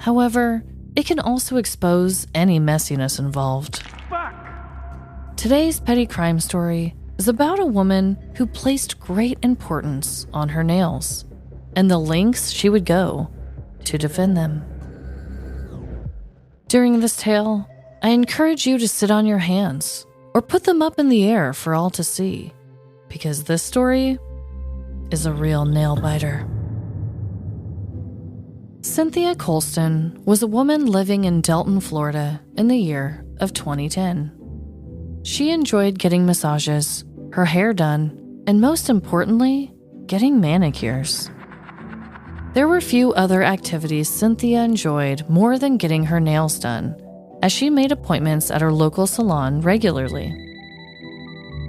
However, it can also expose any messiness involved. Fuck. Today's petty crime story is about a woman who placed great importance on her nails and the lengths she would go to defend them. During this tale, I encourage you to sit on your hands or put them up in the air for all to see, because this story is a real nail biter. Cynthia Colston was a woman living in Delton, Florida in the year of 2010. She enjoyed getting massages, her hair done, and most importantly, getting manicures. There were few other activities Cynthia enjoyed more than getting her nails done, as she made appointments at her local salon regularly.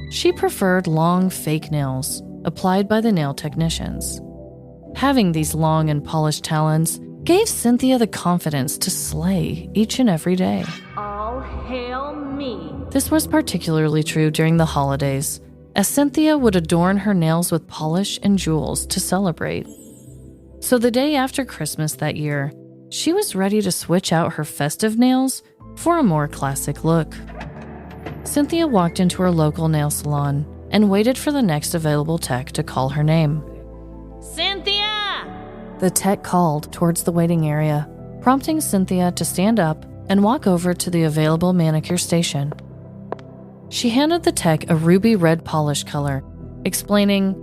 She preferred long fake nails applied by the nail technicians. Having these long and polished talons gave Cynthia the confidence to slay each and every day. All hail me. This was particularly true during the holidays, as Cynthia would adorn her nails with polish and jewels to celebrate. So the day after Christmas that year, she was ready to switch out her festive nails for a more classic look. Cynthia walked into her local nail salon and waited for the next available tech to call her name. Cynthia! The tech called towards the waiting area, prompting Cynthia to stand up and walk over to the available manicure station. She handed the tech a ruby red polish color, explaining,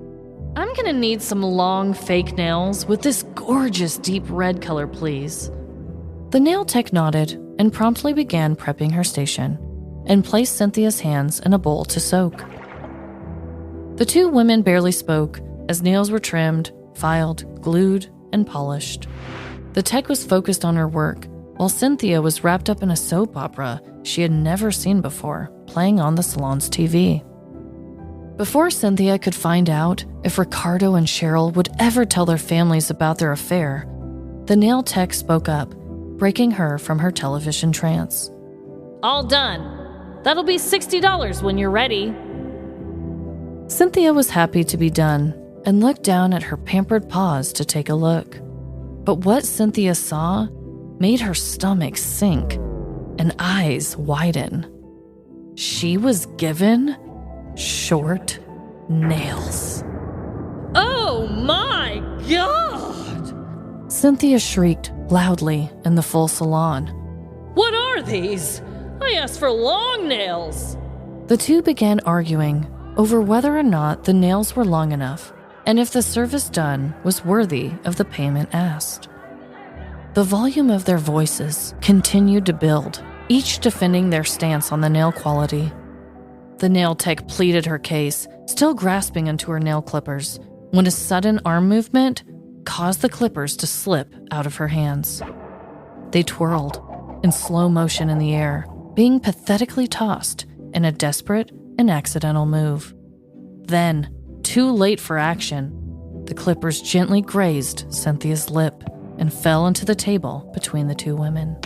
"I'm gonna need some long fake nails with this gorgeous deep red color, please." The nail tech nodded and promptly began prepping her station and placed Cynthia's hands in a bowl to soak. The two women barely spoke as nails were trimmed, filed, glued, and polished. The tech was focused on her work, while Cynthia was wrapped up in a soap opera she had never seen before, playing on the salon's TV. Before Cynthia could find out if Ricardo and Cheryl would ever tell their families about their affair, the nail tech spoke up, breaking her from her television trance. All done. That'll be $60 when you're ready. Cynthia was happy to be done and looked down at her pampered paws to take a look. But what Cynthia saw made her stomach sink and eyes widen. She was given short nails. Oh my God! Cynthia shrieked loudly in the full salon. What are these? I asked for long nails. The two began arguing over whether or not the nails were long enough and if the service done was worthy of the payment asked. The volume of their voices continued to build, each defending their stance on the nail quality. The nail tech pleaded her case, still grasping into her nail clippers, when a sudden arm movement caused the clippers to slip out of her hands. They twirled in slow motion in the air, being pathetically tossed in a desperate and accidental move. Then, too late for action, the clippers gently grazed Cynthia's lip and fell into the table between the two women.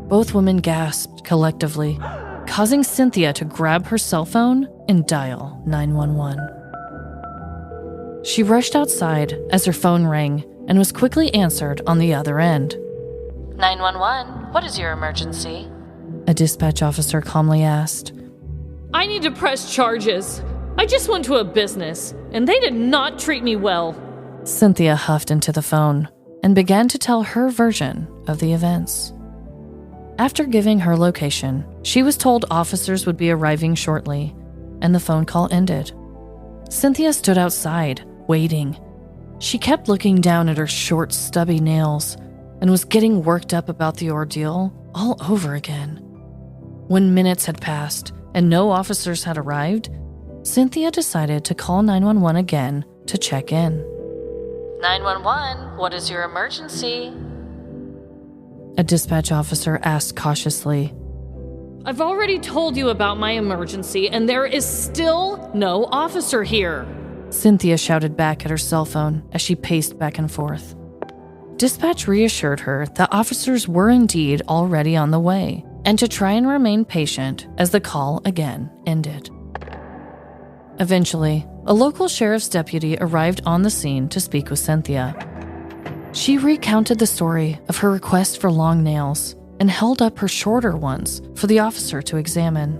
Both women gasped collectively, causing Cynthia to grab her cell phone and dial 911. She rushed outside as her phone rang and was quickly answered on the other end. 911, what is your emergency? A dispatch officer calmly asked. I need to press charges. I just went to a business, and they did not treat me well. Cynthia huffed into the phone and began to tell her version of the events. After giving her location, she was told officers would be arriving shortly, and the phone call ended. Cynthia stood outside, waiting. She kept looking down at her short, stubby nails and was getting worked up about the ordeal all over again. When minutes had passed and no officers had arrived, Cynthia decided to call 911 again to check in. 911, what is your emergency? A dispatch officer asked cautiously. I've already told you about my emergency, and there is still no officer here. Cynthia shouted back at her cell phone as she paced back and forth. Dispatch reassured her that officers were indeed already on the way, and to try and remain patient as the call again ended. Eventually, a local sheriff's deputy arrived on the scene to speak with Cynthia. She recounted the story of her request for long nails and held up her shorter ones for the officer to examine.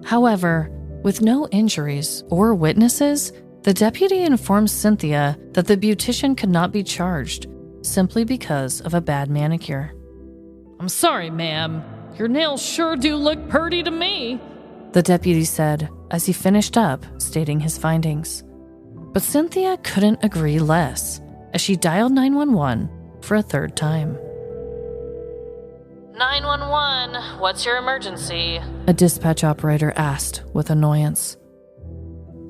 However, with no injuries or witnesses, the deputy informed Cynthia that the beautician could not be charged simply because of a bad manicure. I'm sorry, ma'am. Your nails sure do look purty to me. The deputy said as he finished up stating his findings. But Cynthia couldn't agree less as she dialed 911 for a third time. 911, what's your emergency? A dispatch operator asked with annoyance.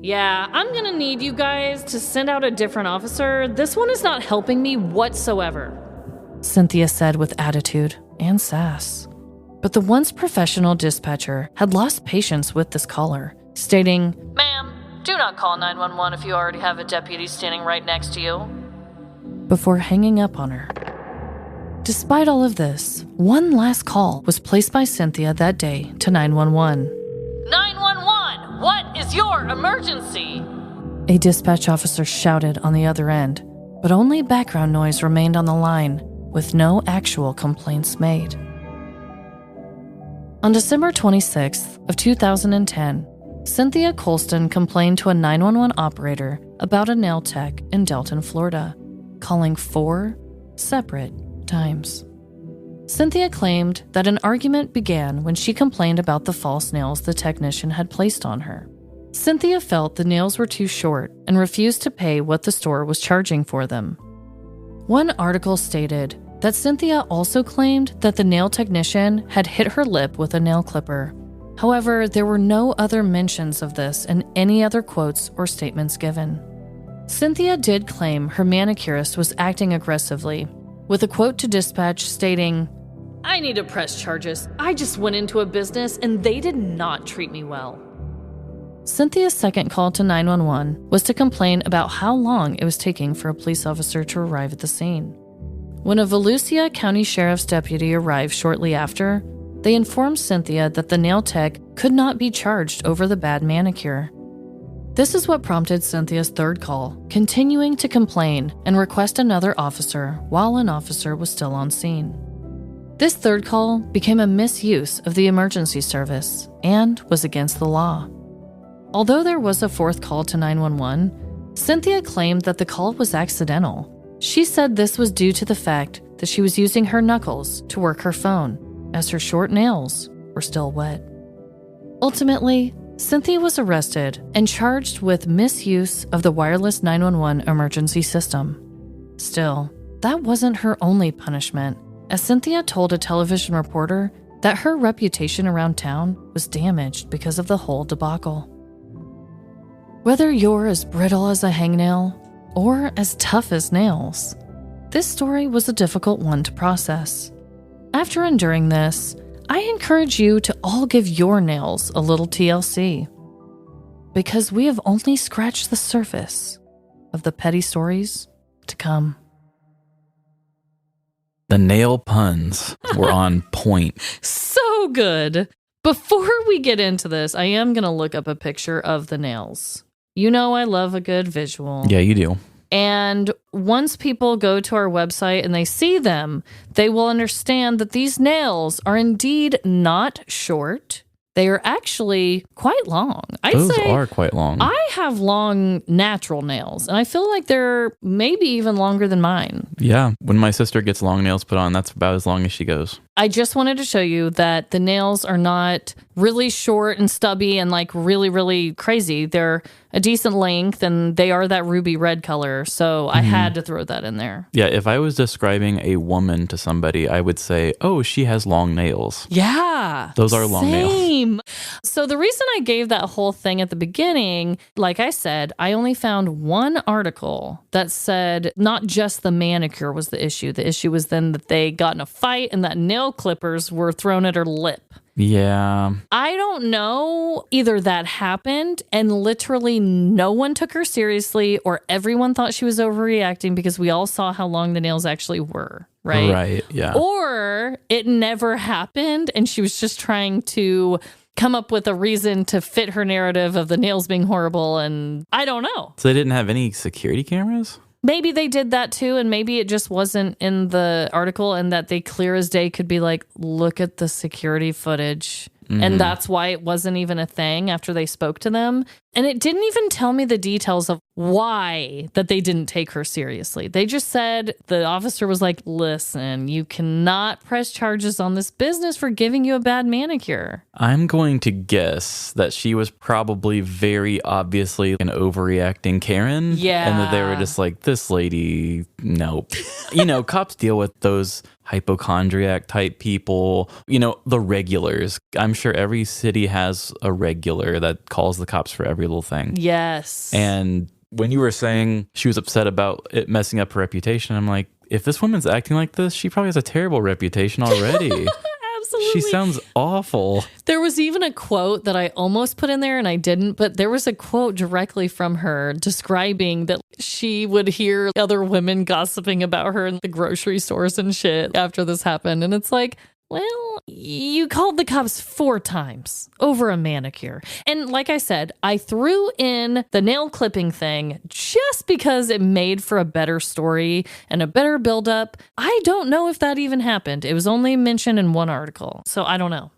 Yeah, I'm gonna need you guys to send out a different officer. This one is not helping me whatsoever. Cynthia said with attitude and sass. But the once professional dispatcher had lost patience with this caller, stating, Ma'am, do not call 911 if you already have a deputy standing right next to you. Before hanging up on her. Despite all of this, one last call was placed by Cynthia that day to 911. 911, what is your emergency? A dispatch officer shouted on the other end, but only background noise remained on the line, with no actual complaints made. On December 26th of 2010, Cynthia Colston complained to a 911 operator about a nail tech in Delton, Florida, calling 4 separate times. Cynthia claimed that an argument began when she complained about the false nails the technician had placed on her. Cynthia felt the nails were too short and refused to pay what the store was charging for them. One article stated that Cynthia also claimed that the nail technician had hit her lip with a nail clipper. However, there were no other mentions of this in any other quotes or statements given. Cynthia did claim her manicurist was acting aggressively, with a quote to dispatch stating, I need to press charges. I just went into a business and they did not treat me well. Cynthia's second call to 911 was to complain about how long it was taking for a police officer to arrive at the scene. When a Volusia County Sheriff's deputy arrived shortly after, they informed Cynthia that the nail tech could not be charged over the bad manicure. This is what prompted Cynthia's third call, continuing to complain and request another officer while an officer was still on scene. This third call became a misuse of the emergency service and was against the law. Although there was a fourth call to 911, Cynthia claimed that the call was accidental. She said this was due to the fact that she was using her knuckles to work her phone, as her short nails were still wet. Ultimately, Cynthia was arrested and charged with misuse of the wireless 911 emergency system. Still, that wasn't her only punishment, as Cynthia told a television reporter that her reputation around town was damaged because of the whole debacle. Whether you're as brittle as a hangnail or as tough as nails, this story was a difficult one to process. After enduring this, I encourage you to all give your nails a little TLC, because we have only scratched the surface of the petty stories to come. The nail puns were on point. So good. Before we get into this, I am going to look up a picture of the nails. You know I love a good visual. Yeah, you do. And once people go to our website and they see them, they will understand that these nails are indeed not short. They are actually quite long. Those are quite long. I have long natural nails, and I feel like they're maybe even longer than mine. Yeah, when my sister gets long nails put on, that's about as long as she goes. I just wanted to show you that the nails are not really short and stubby and like really, really crazy. They're a decent length, and they are that ruby red color. So I had to throw that in there. Yeah, if I was describing a woman to somebody, I would say, oh, she has long nails. Yeah. Those are long nails. So the reason I gave that whole thing at the beginning, like I said, I only found one article that said not just the manicure was the issue. The issue was then that they got in a fight and that nail clippers were thrown at her lip. Yeah. I don't know. Either that happened and literally no one took her seriously, or everyone thought she was overreacting because we all saw how long the nails actually were, right? Right, yeah. Or it never happened and she was just trying to come up with a reason to fit her narrative of the nails being horrible, and I don't know. So they didn't have any security cameras? Maybe they did that too, and maybe it just wasn't in the article, and that they clear as day could be like, look at the security footage. And that's why it wasn't even a thing after they spoke to them. And it didn't even tell me the details of why that they didn't take her seriously. They just said, the officer was like, listen, you cannot press charges on this business for giving you a bad manicure. I'm going to guess that she was probably very obviously an overreacting Karen. Yeah. And that they were just like, this lady, nope. You know, cops deal with those hypochondriac type people, you know, the regulars. I'm sure every city has a regular that calls the cops for every little thing. Yes. And when you were saying she was upset about it messing up her reputation, I'm like, if this woman's acting like this, she probably has a terrible reputation already. Absolutely. She sounds awful. There was even a quote that I almost put in there and I didn't, but there was a quote directly from her describing that she would hear other women gossiping about her in the grocery stores and shit after this happened. And it's like, well, you called the cops 4 times over a manicure. And like I said, I threw in the nail clipping thing just because it made for a better story and a better buildup. I don't know if that even happened. It was only mentioned in one article, so I don't know.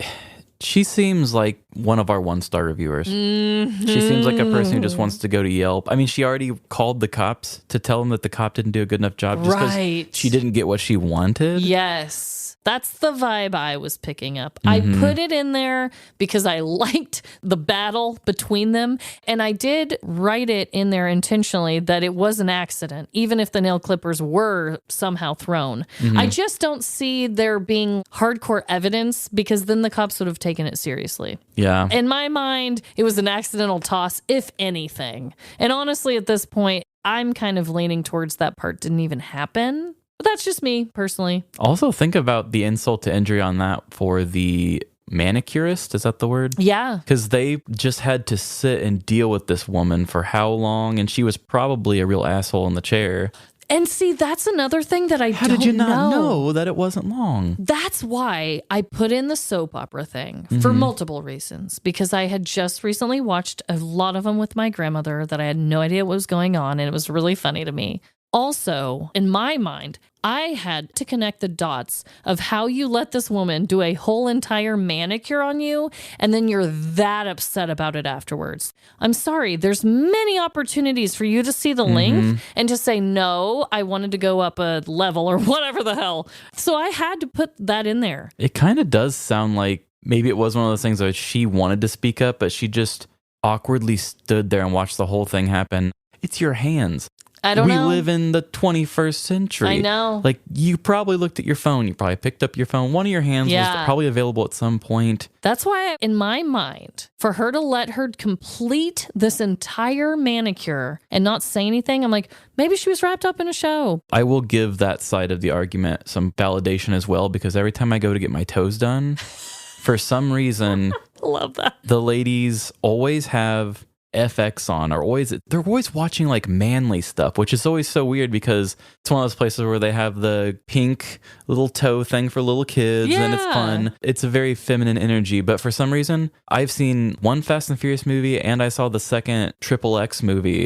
She seems like one of our 1-star reviewers. She seems like a person who just wants to go to Yelp. I mean, she already called the cops to tell them that the cop didn't do a good enough job just because she didn't get what she wanted. Yes. That's the vibe I was picking up. I put it in there because I liked the battle between them. And I did write it in there intentionally that it was an accident, even if the nail clippers were somehow thrown. I just don't see there being hardcore evidence, because then the cops would have taken it seriously. Yeah. In my mind, it was an accidental toss, if anything. And honestly, at this point, I'm kind of leaning towards that part didn't even happen. But that's just me, personally. Also, think about the insult to injury on that for the manicurist. Is that the word? Yeah. Because they just had to sit and deal with this woman for how long? And she was probably a real asshole in the chair. And see, that's another thing that How did you not know that it wasn't long? That's why I put in the soap opera thing for multiple reasons. Because I had just recently watched a lot of them with my grandmother that I had no idea what was going on. And it was really funny to me. Also, in my mind, I had to connect the dots of how you let this woman do a whole entire manicure on you, and then you're that upset about it afterwards. I'm sorry. There's many opportunities for you to see the link and to say, no, I wanted to go up a level or whatever the hell. So I had to put that in there. It kind of does sound like maybe it was one of those things that she wanted to speak up, but she just awkwardly stood there and watched the whole thing happen. It's your hands. I don't know. We live in the 21st century. I know. Like, you probably looked at your phone. You probably picked up your phone. One of your hands was probably available at some point. That's why, in my mind, for her to let her complete this entire manicure and not say anything, I'm like, maybe she was wrapped up in a show. I will give that side of the argument some validation as well, because every time I go to get my toes done, for some reason, Love that. the ladies always have FX on, or they're always watching like manly stuff, which is always so weird because it's one of those places where they have the pink little toe thing for little kids and it's fun. It's a very feminine energy, but for some reason I've seen one Fast and Furious movie and I saw the second XXX movie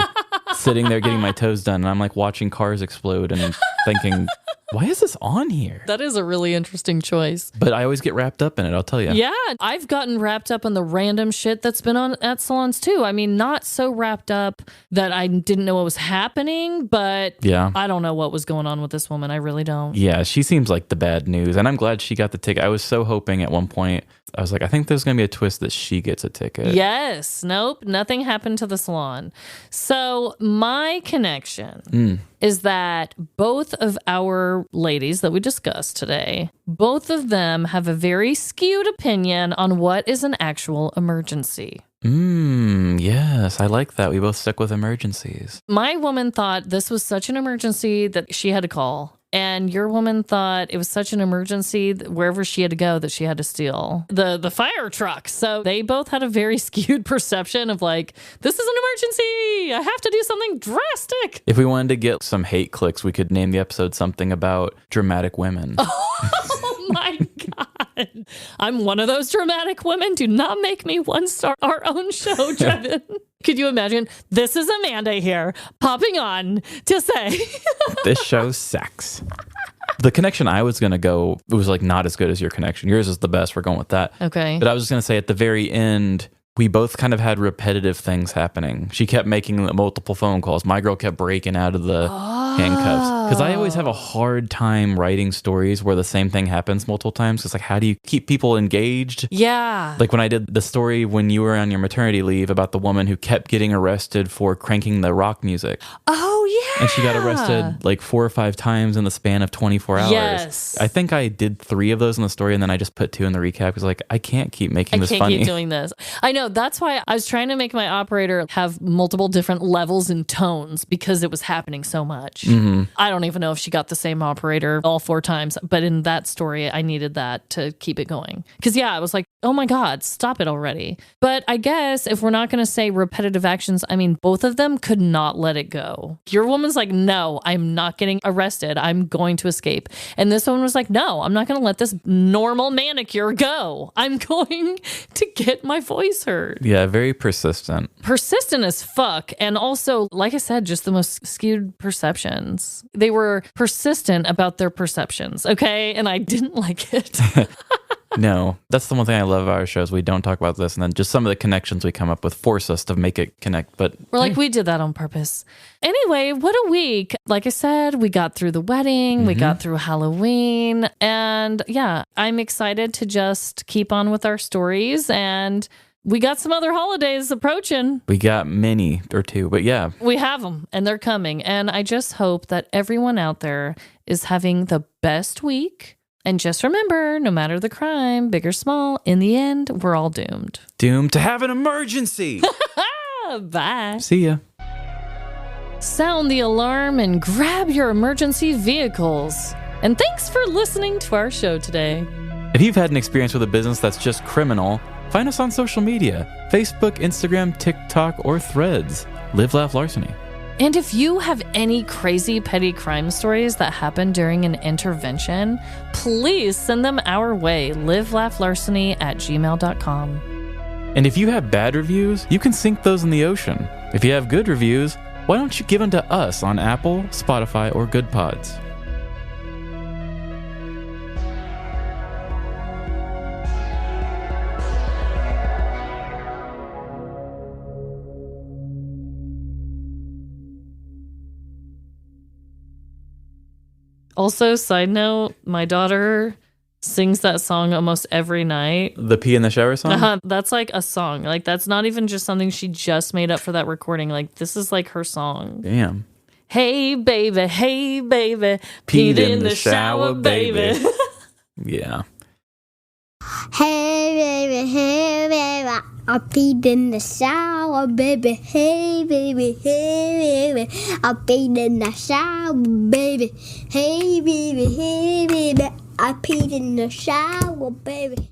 sitting there getting my toes done, and I'm like watching cars explode and thinking, why is this on here? That is a really interesting choice. But I always get wrapped up in it, I'll tell you. Yeah, I've gotten wrapped up in the random shit that's been on at salons too. I mean, not so wrapped up that I didn't know what was happening, but Yeah. I don't know what was going on with this woman. I really don't. Yeah, she seems like the bad news, and I'm glad she got the ticket. I was so hoping at one point, I was like, I think there's going to be a twist that she gets a ticket. Yes. Nope. Nothing happened to the salon. So my connection is that both of our ladies that we discussed today, both of them have a very skewed opinion on what is an actual emergency. Yes, I like that. We both stuck with emergencies. My woman thought this was such an emergency that she had to call. And your woman thought it was such an emergency that wherever she had to go that she had to steal the fire truck. So they both had a very skewed perception of like, this is an emergency. I have to do something drastic. If we wanted to get some hate clicks, we could name the episode something about dramatic women. Oh my God. I'm one of those dramatic women. Do not make me one star our own show, Trevin. Could you imagine? This is Amanda here, popping on to say This show sucks. The connection I was going to go, it was like not as good as your connection. Yours is the best. We're going with that. Okay. But I was just going to say at the very end, we both kind of had repetitive things happening. She kept making multiple phone calls. My girl kept breaking out of the handcuffs. Because I always have a hard time writing stories where the same thing happens multiple times. It's like, how do you keep people engaged? Yeah. Like when I did the story when you were on your maternity leave about the woman who kept getting arrested for cranking the rock music. Oh, yeah. And she got arrested like 4 or 5 times in the span of 24 hours. Yes. I think I did 3 of those in the story, and then I just put 2 in the recap because like, I can't keep making this I funny. can't keep doing this. I know. That's why I was trying to make my operator have multiple different levels and tones because it was happening so much. I don't even know if she got the same operator all 4 times, but in that story, I needed that to keep it going. Because yeah, I was like, oh my God, stop it already. But I guess if we're not going to say repetitive actions, I mean, both of them could not let it go. Your woman's like, no, I'm not getting arrested. I'm going to escape. And this one was like, no, I'm not going to let this normal manicure go. I'm going to get my voice heard. Yeah, very persistent. Persistent as fuck. And also, like I said, just the most skewed perceptions. They were persistent about their perceptions, okay? And I didn't like it. No, that's the one thing I love about our shows. We don't talk about this, and then just some of the connections we come up with force us to make it connect. But We're like, we did that on purpose. Anyway, what a week. Like I said, we got through the wedding, we got through Halloween, and yeah, I'm excited to just keep on with our stories, and we got some other holidays approaching. we got many or 2, but yeah. We have them, and they're coming, and I just hope that everyone out there is having the best week. And just remember, no matter the crime, big or small, in the end, we're all doomed. Doomed to have an emergency. Bye. See ya. Sound the alarm and grab your emergency vehicles. And thanks for listening to our show today. If you've had an experience with a business that's just criminal, find us on social media. Facebook, Instagram, TikTok, or Threads. Live, Laugh, Larceny. And if you have any crazy petty crime stories that happened during an intervention, please send them our way. livelaughlarceny@gmail.com. And if you have bad reviews, you can sink those in the ocean. If you have good reviews, why don't you give them to us on Apple, Spotify, or Good Pods? Also, side note, my daughter sings that song almost every night. The pee in the shower song? That's like a song. Like, that's not even just something she just made up for that recording. Like, this is like her song. Damn. Hey, baby, peed in the shower, baby. Yeah. Hey baby, I peed in the shower, baby. Hey baby, I peed in the shower, baby. Hey baby, I peed in the shower, baby.